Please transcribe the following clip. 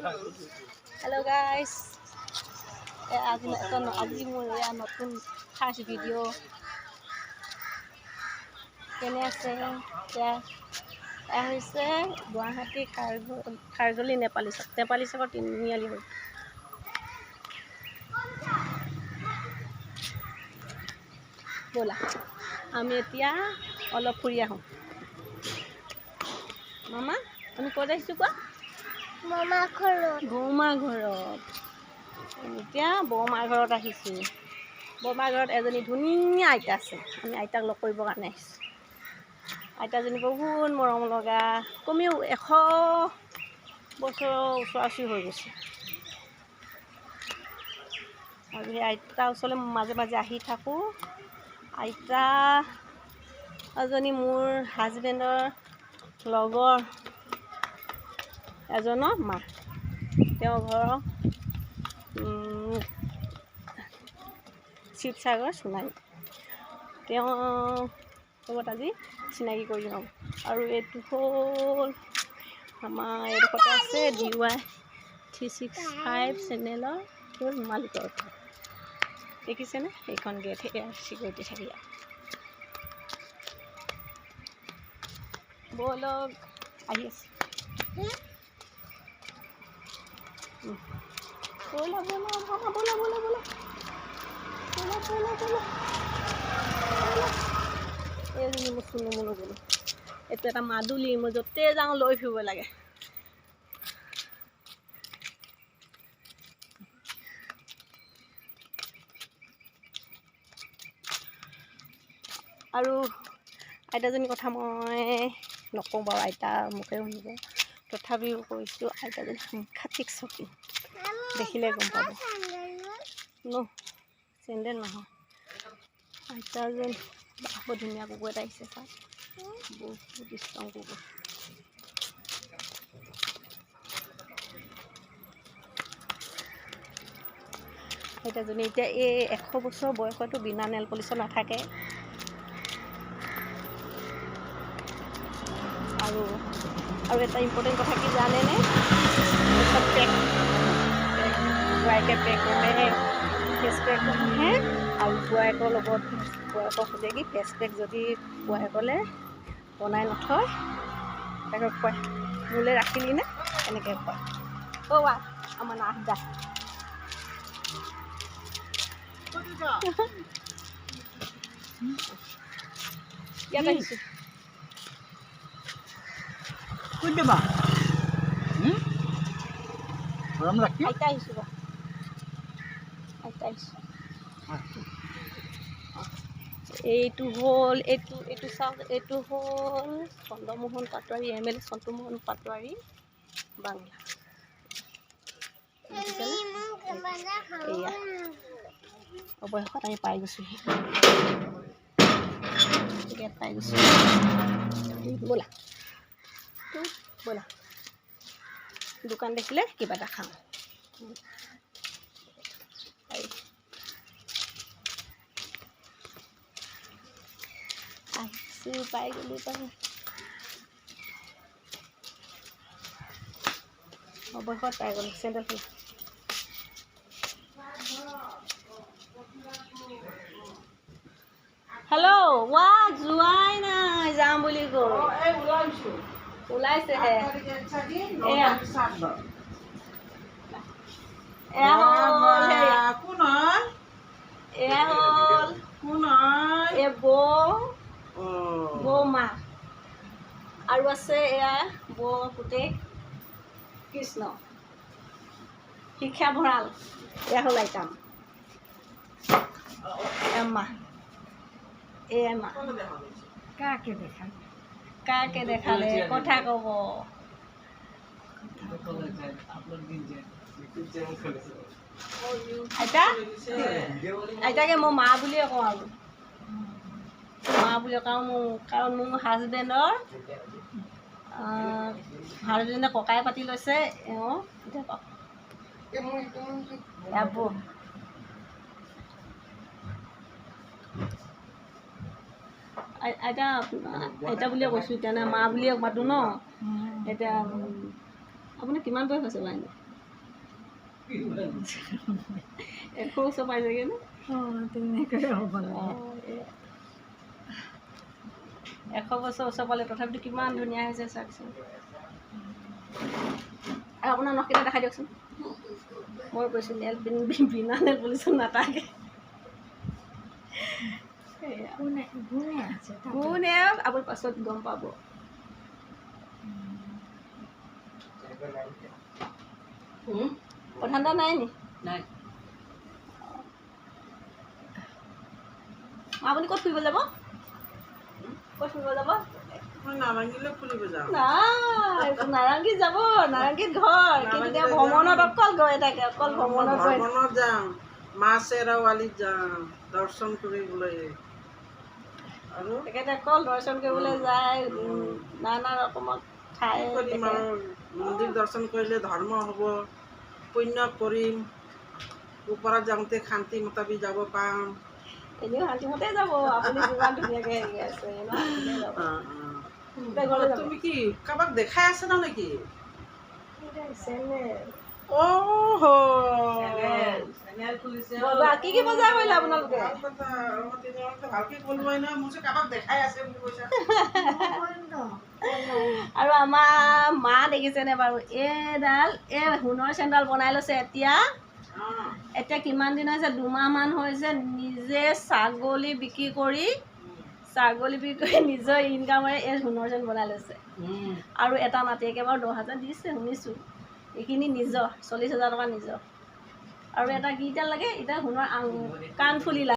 Hello guys. আজি মোৰ নতুন ফাৰ্ষ্ট ভিডিঅ' কেনে আছে হৈছে গুৱাহাটী খাৰজলি নেপালী চকৰ তিনিআলি হ'ল। ব'লা আমি এতিয়া অলপ ফুৰি আহোঁ। মামা আমি ক'ত আহিছোঁ কোৱা? বৌমা ঘৰত। এতিয়া বৌমাৰ ঘৰত আহিছোঁ। বৌমাৰ ঘৰত এজনী ধুনীয়া আইতা আছে। আমি আইতাক লগ কৰিবৰ কাৰণে আহিছোঁ। আইতাজনী বহুত মৰম লগা, কমেও 100 বছৰৰ ওচৰা-ওচৰি হৈ গৈছে। আৰু সেই আইতাৰ ওচৰলৈ মাজে মাজে আহি থাকোঁ। আইতা এজনী মোৰ হাজবেণ্ডৰ লগৰ এজনৰ মা। তেওঁৰ ঘৰ শিৱসাগৰ সোণাৰী। তেওঁ লগত আজি চিনাকি কৰি লওঁ। আৰু এইটো হ'ল আমাৰ এইডোখৰতে আছে DY 365 চেনেলৰ হ'ল মালিকৰ ঘৰ। দেখিছেনে? এইখন গেট চিকিউৰিটি থাকি ব'লক আহি আছে। ব'লা এইজনী মোৰ চুনুমুনু গ'লো। এইটো এটা মাদুলি, মই য'তে যাওঁ লৈ ফুৰিব লাগে। আৰু আইতাজনীৰ কথা মই নকওঁ বাৰু, আইতা মোকে শুনিব। তথাপিও কৈছোঁ, আইতাজনী সাংঘাতিক চকী, দেখিলে গম পাব। চেণ্ডেল নহয়, আইতাজনী বহুত ধুনীয়া কুকুৰ এটা আহিছে চাওক, বহুত ষ্ট্ৰং কুকুৰ। আইতাজনী এতিয়া এই 100 বছৰ বয়সতো বিনা নেল পলিচত নাথাকে। আৰু এটা ইম্পৰ্টেণ্ট কথা কি জানেনে? বোৱাৰীকে পেক কৰে, ফেচ পেক ঘঁহে। আৰু বোৱাৰীকৰ লগত বোৱাৰীকক সোধে কি ফেচ পেক যদি বোৱাৰীকলে বনাই নথয়, তাকে কয় মোলৈ ৰাখিলি নে? এনেকৈ কয়। আমাৰ নাথদা ইয়াত আহিছোঁ। আইতা আহিছোঁ এইটো হ'ল এইটো চাওক, এইটো হ'ল চন্দ্ৰমোহন পাটোৱাৰী, MLA চন্দ্ৰমোহন পাটোৱাৰী বাংলা। এয়া অৱশেষত আমি পাই গৈছোঁহি। গেট পাই গৈছোঁ। ব'লা দোকান দেখিলে কিবা এটা খাওঁ। আহিছোঁ, পাই গ'লোঁ অৱশেষত পাই গ'লোঁ। চেণ্ডেল খোলা। হেল্ল' যোৱাই নাই, যাম বুলি কৈ ওলাইছেহে। এয়া হ'ল এই বৌমা, আৰু আছে এয়া বৌ পুতেক কৃষ্ণ, শিক্ষা ভঁৰাল। এয়া হ'ল আইতা মা। কাকে দেখালে কথা ক'ব। আইতাকে মই মা বুলিয়ে কওঁ, আৰু মা বুলিয়ে কওঁ। কাৰণ মোৰ হাজবেণ্ডৰ ককাই পাতি লৈছে এওঁ বৌ। আইতা বুলিয়ে কৈছোঁ, এতিয়া মা বুলিয়ে মাতোঁ ন। এতিয়া আপোনাৰ কিমান বয়স হৈছে বাৰু? 100 পাইছেগৈ নে? তেনেকৈ হ'ব লাগে। 100 বছৰ ওচৰ পালে তথাপিতো কিমান ধুনীয়া হৈছে চাওকচোন। আৰু আপোনাৰ নখকেইটা দেখাই দিয়কচোন। মই কৈছোঁ নেল বিনা নেল পলিচত নাথাকে। কোনে আপুনি পাছত গম পাব। প্ৰধান দা নাই নি? নাই। আপুনি ক'ত ফুৰিব যাব? ক'ত ফুৰিব যাব? নাৰেংগীলৈ ফুৰিব যাওঁ। নাই, নাৰেংগীত যাব। নাৰেংগীত ঘৰ, কিন্তু তেওঁ ভ্ৰমণত অকল গৈ থাকে, অকল ভ্ৰমণত গৈ ভ্ৰমণত যাওঁ। মা চেৰাৱালীত যাওঁ দৰ্শন কৰিবলৈ। আৰু তেখেতে অকল দৰ্শন কৰিবলৈ যায়, নানা ৰকমৰ ঠাই কৰিম আৰু মন্দিৰ দৰ্শন কৰিলে ধৰ্ম হ'ব, পুণ্য কৰিম, ওপৰত যাওঁতে শান্তি মতাবি যাব পাম। এনেও শান্তিমতে যাব, আপুনি যিমান ধুনীয়াকৈ হেৰি আছে তুমি কি কাৰোবাক দেখাই আছা ন নেকি? কি কি বজাৰ কৰিলে আপোনালোকে? আৰু আমাৰ মা দেখিছেনে বাৰু, এইডাল সোণৰ চেণ্ডেল বনাই লৈছে। এতিয়া কিমান দিন হৈছে? 2 মাহমান হৈছে। নিজে ছাগলী বিক্ৰী কৰি নিজৰ ইনকামেৰে এই সোণৰ চেন বনাই লৈছে। আৰু এটা নাতিয়েকে বাৰু 10,000 দিছে শুনিছোঁ। এইখিনি নিজৰ 40,000 টকা নিজৰ। আৰু এটা কি এতিয়া লাগে? এতিয়া সোণৰ কাণফুলি লাগে।